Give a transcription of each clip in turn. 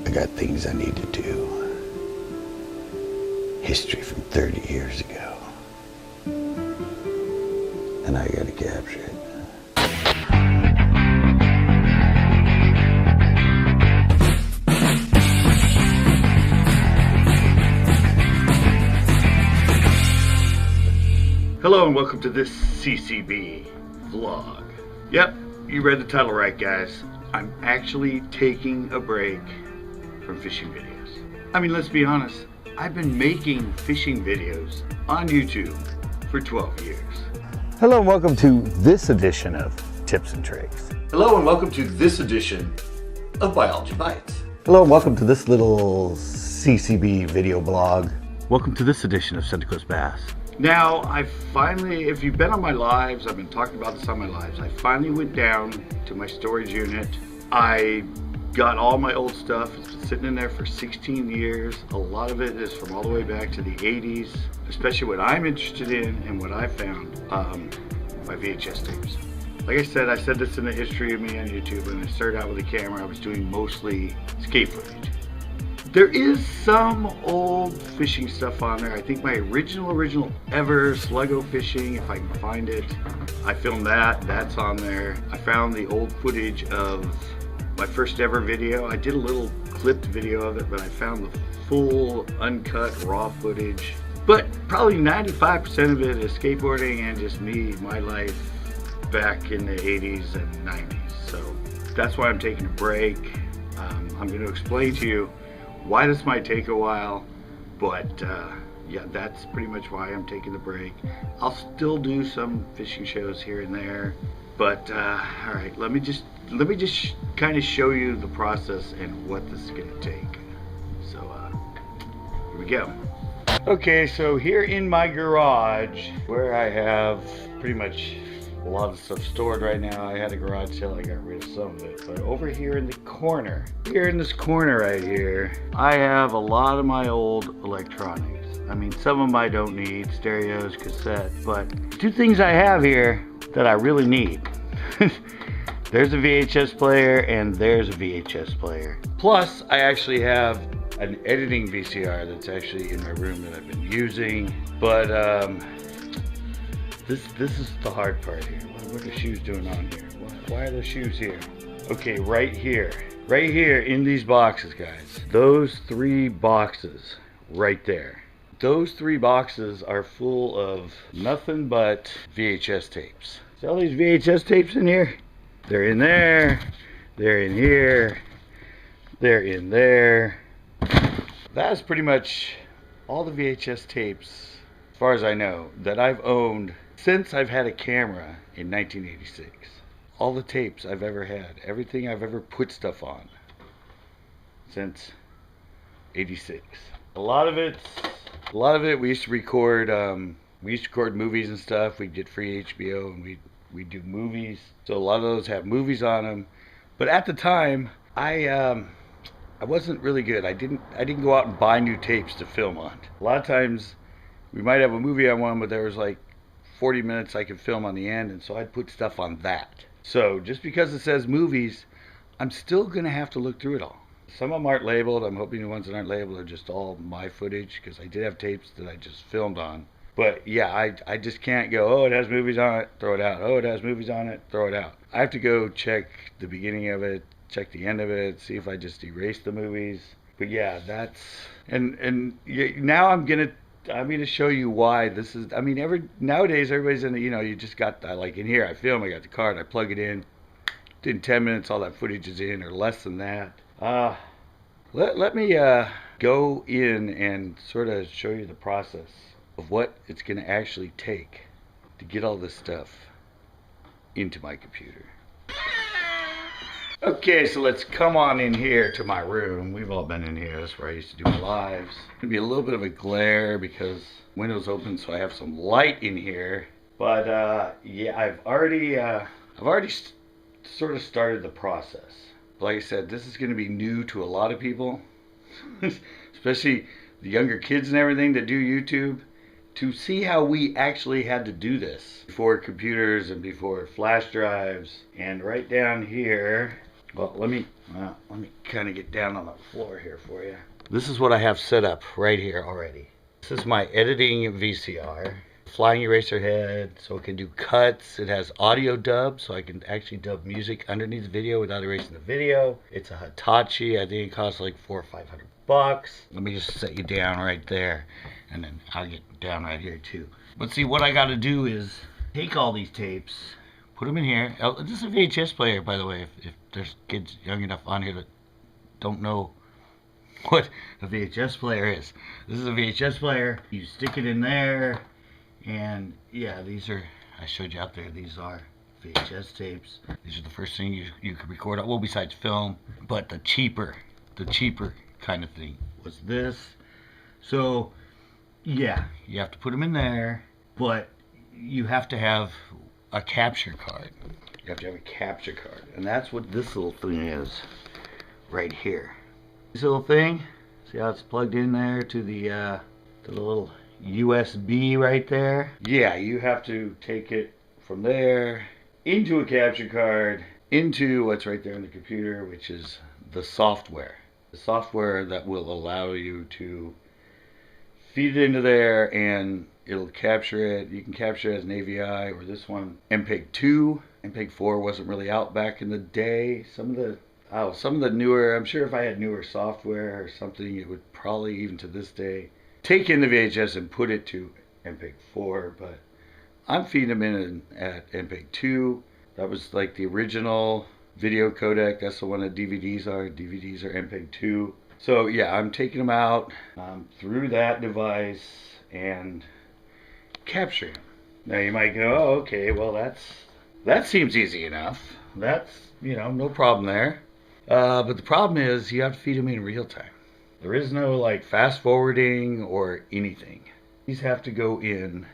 I got things I need to do. History from 30 years ago. And I gotta capture it. Hello and welcome to this CCB vlog. Yep, you read the title right, guys. I'm actually taking a break from fishing videos. I mean, let's be honest, I've been making fishing videos on YouTube for 12 years. Hello and welcome to this edition of Tips and Tricks. Hello and welcome to this edition of Biology Bites. Hello and welcome to this little CCB video blog. Welcome to this edition of Santa Cruz Bass. Now, I finally, if you've been on my lives, I've been talking about this on my lives, I finally went down to my storage unit. I got all my old stuff. It's been sitting in there for 16 years. A lot of it is from all the way back to the 80s, especially what I'm interested in and what I found, my VHS tapes. Like I said this in the history of me on YouTube. When I started out with a camera, I was doing mostly skate footage. There is some old fishing stuff on there. I think my original ever Sluggo fishing, if I can find it, I filmed that. That's on there. I found the old footage of my first ever video. I did a little clipped video of it, but I found the full uncut raw footage. But probably 95% of it is skateboarding and just me, my life back in the 80s and 90s. So that's why I'm taking a break. I'm going to explain to you why this might take a while, but yeah, that's pretty much why I'm taking the break. I'll still do some fishing shows here and there, but all right, let me just kind of show you the process and what this is going to take. So here we go. Okay, so here in my garage, where I have pretty much a lot of stuff stored right now. I had a garage sale, I got rid of some of it. But over here in the corner, here in this corner right here, I have a lot of my old electronics. I mean, some of them I don't need, stereos, cassette, but two things I have here that I really need. There's a VHS player and there's a VHS player. Plus, I actually have an editing VCR that's actually in my room that I've been using. But this is the hard part here. What are the shoes doing on here? Why are the shoes here? Okay, right here in these boxes, guys. Those three boxes right there. Those three boxes are full of nothing but VHS tapes. See all these VHS tapes in here? They're in there, they're in here, they're in there. That's pretty much all the VHS tapes, as far as I know, that I've owned since I've had a camera in 1986. All the tapes I've ever had, everything I've ever put stuff on since 86. A lot of it we used to record movies and stuff. We did free HBO and we do movies. So a lot of those have movies on them. But at the time, I wasn't really good. I didn't go out and buy new tapes to film on. A lot of times we might have a movie on one, but there was like 40 minutes I could film on the end, and so I'd put stuff on that. So just because it says movies, I'm still gonna have to look through it all. Some of them aren't labeled. I'm hoping the ones that aren't labeled are just all my footage, because I did have tapes that I just filmed on. But yeah, I just can't go, oh, it has movies on it, throw it out. Oh, it has movies on it, throw it out. I have to go check the beginning of it, check the end of it, see if I just erased the movies. But yeah, that's, and now I'm gonna show you why this is. I mean, nowadays everybody's in the, you just got, like in here, I film, I got the card, I plug it in. In 10 minutes, all that footage is in, or less than that. Let me go in and sort of show you the process of what it's going to actually take to get all this stuff into my computer. Okay, so let's come on in here to my room. We've all been in here. That's where I used to do my lives. It'll be a little bit of a glare because windows open, so I have some light in here. But yeah, I've already sort of started the process. Like I said, this is going to be new to a lot of people, especially the younger kids and everything that do YouTube. To see how we actually had to do this before computers and before flash drives. And right down here, Well, let me kind of get down on the floor here for you. This is what I have set up right here already. This is my editing VCR. Flying eraser head, so it can do cuts. It has audio dub, so I can actually dub music underneath the video without erasing the video. It's a Hitachi. I think it costs like $400 or $500. Let me just set you down right there, and then I'll get down right here too. But see, what I got to do is take all these tapes, put them in here. Oh, this is a VHS player, by the way, if there's kids young enough on here that don't know what a VHS player is. This is a VHS player. You stick it in there, and yeah, these are, I showed you out there, these are VHS tapes. These are the first thing you could record on, well, besides film, but the cheaper kind of thing was this. So yeah, you have to put them in there, but you have to have a capture card. You have to have a capture card, and that's what this little thing is right here. This little thing, see how it's plugged in there to the little USB right there? Yeah, you have to take it from there into a capture card, into what's right there in the computer, which is the software. The software that will allow you to feed it into there and it'll capture it. You can capture it as an AVI, or this one, MPEG 2. MPEG 4 wasn't really out back in the day. Some of the newer, I'm sure if I had newer software or something, it would probably, even to this day, take in the VHS and put it to MPEG 4, but I'm feeding them in at MPEG 2. That was like the original video codec. That's the one that DVDs are. DVDs are MPEG 2. So yeah, I'm taking them out through that device and capturing them. Now you might go, oh, okay, well that seems easy enough. That's, no problem there. But the problem is you have to feed them in real time. There is no like fast forwarding or anything. These have to go in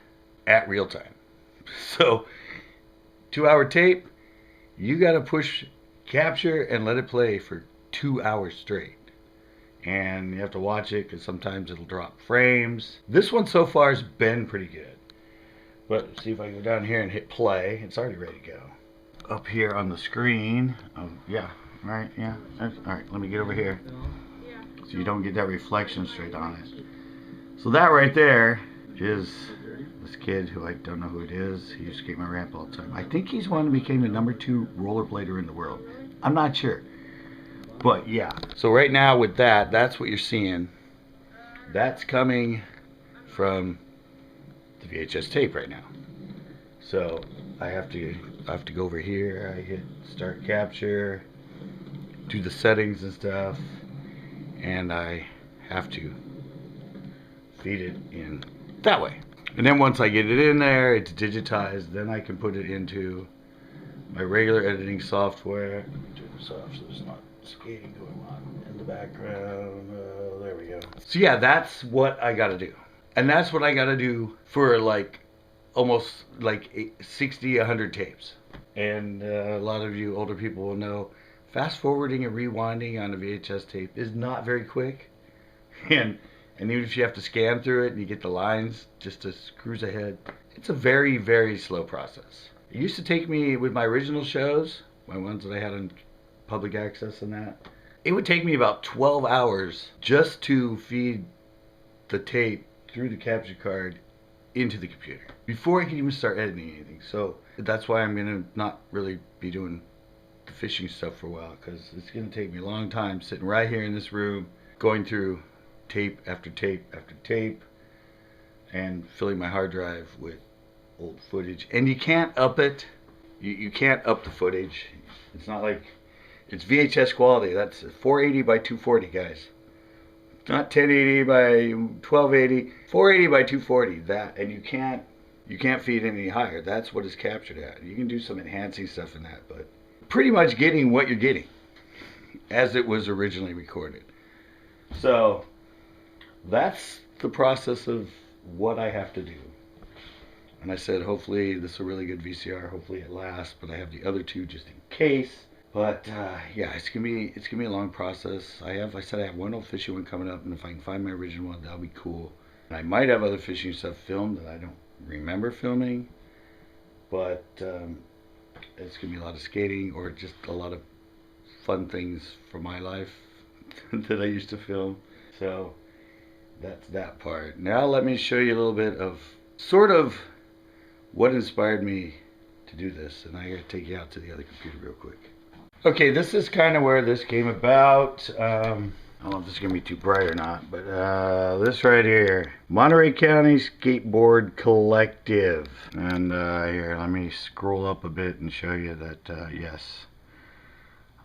at real time. So 2-hour tape, you got to push capture and let it play for 2 hours straight. And you have to watch it because sometimes it'll drop frames. This one so far has been pretty good. But see if I go down here and hit play. It's already ready to go. Up here on the screen. Oh, yeah. Right, yeah. Alright, let me get over here. So you don't get that reflection straight on it. So that right there is this kid who I don't know who it is. He used to skate my ramp all the time. I think he's one who became the #2 rollerblader in the world. I'm not sure. But yeah. So right now with that, that's what you're seeing. That's coming from the VHS tape right now. So I have to go over here. I hit start capture, do the settings and stuff, and I have to feed it in that way. And then once I get it in there, it's digitized, then I can put it into my regular editing software. Turn this off so there's not skating going on in the background. There we go. So yeah, that's what I gotta do. And that's what I gotta do for like almost like 60, 100 tapes. And a lot of you older people will know fast forwarding and rewinding on a VHS tape is not very quick. And even if you have to scan through it and you get the lines just to cruise ahead, it's a very, very slow process. It used to take me, with my original shows, my ones that I had on public access and that, it would take me about 12 hours just to feed the tape through the capture card into the computer before I could even start editing anything. So that's why I'm gonna not really be doing the fishing stuff for a while, because it's gonna take me a long time sitting right here in this room going through tape after tape after tape and filling my hard drive with old footage. And you can't up it. You can't up the footage. It's not like, it's VHS quality. That's 480 by 240, guys. It's not 1080 by 1280. 480 by 240. That, and you can't feed any higher. That's what it's captured at. You can do some enhancing stuff in that, but pretty much getting what you're getting as it was originally recorded. So that's the process of what I have to do. And I said, hopefully this is a really good VCR. Hopefully it lasts, but I have the other two just in case. But yeah, it's gonna be a long process. I said I have one old fishing one coming up, and if I can find my original one, that'll be cool. And I might have other fishing stuff filmed that I don't remember filming, but it's gonna be a lot of skating or just a lot of fun things from my life that I used to film. So that's that part. Now let me show you a little bit of sort of what inspired me to do this. And I gotta take you out to the other computer real quick. Okay, this is kind of where this came about. I don't know if this is going to be too bright or not, but this right here, Monterey County Skateboard Collective. And here, let me scroll up a bit and show you that, yes,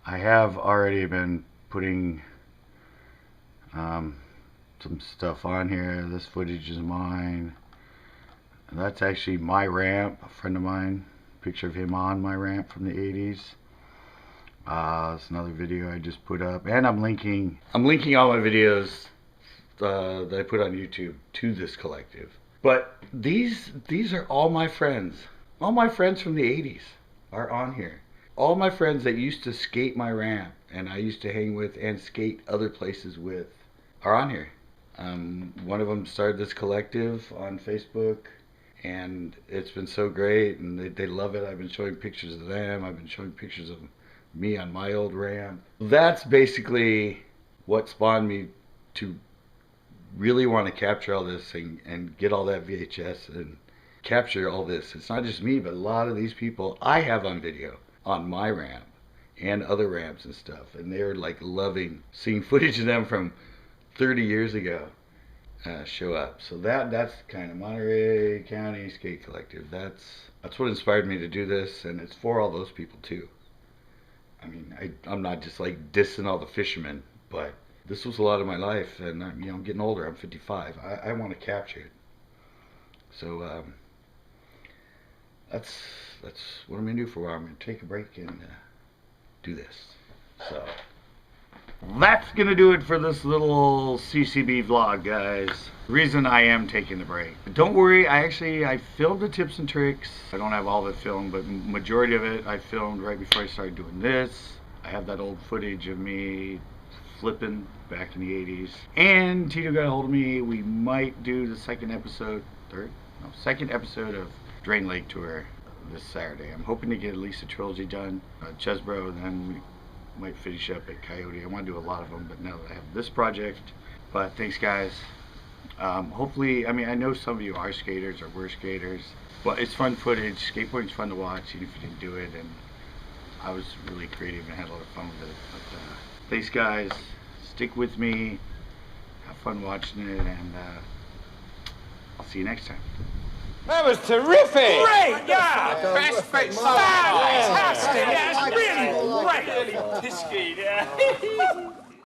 I have already been putting some stuff on here. This footage is mine. And that's actually my ramp, a friend of mine, picture of him on my ramp from the 80s. It's another video I just put up, and I'm linking all my videos that I put on YouTube to this collective. But these are all my friends. All my friends from the 80s are on here. All my friends that used to skate my ramp and I used to hang with and skate other places with are on here. One of them started this collective on Facebook, and it's been so great, and they love it. I've been showing pictures of them. I've been showing pictures of me on my old ramp. That's basically what spawned me to really want to capture all this and get all that VHS and capture all this. It's not just me, but a lot of these people I have on video on my ramp and other ramps and stuff, and they're like loving seeing footage of them from 30 years ago show up. So that's kind of Monterey County Skate Collective. That's what inspired me to do this, and it's for all those people too. I mean, I'm not just like dissing all the fishermen, but this was a lot of my life, and I'm getting older. I'm 55. I want to capture it. So that's what I'm gonna do for a while. I'm gonna take a break and do this. So that's gonna do it for this little CCB vlog, guys. The reason I am taking the break. Don't worry, I filmed the tips and tricks. I don't have all of it filmed, but majority of it I filmed right before I started doing this. I have that old footage of me flipping back in the 80s. And Tito got a hold of me. We might do the second episode of Drain Lake Tour this Saturday. I'm hoping to get at least a trilogy done. Chesbro, and then we might finish up at Coyote. I want to do a lot of them, but now that I have this project. But thanks, guys. Hopefully, I mean, I know some of you are skaters or were skaters, but it's fun footage. Skateboarding's fun to watch, even if you didn't do it. And I was really creative and had a lot of fun with it. But thanks, guys. Stick with me. Have fun watching it, and I'll see you next time. That was terrific! Great! Yeah! Fantastic! Fantastic! Yes, really great! Pisky, yeah.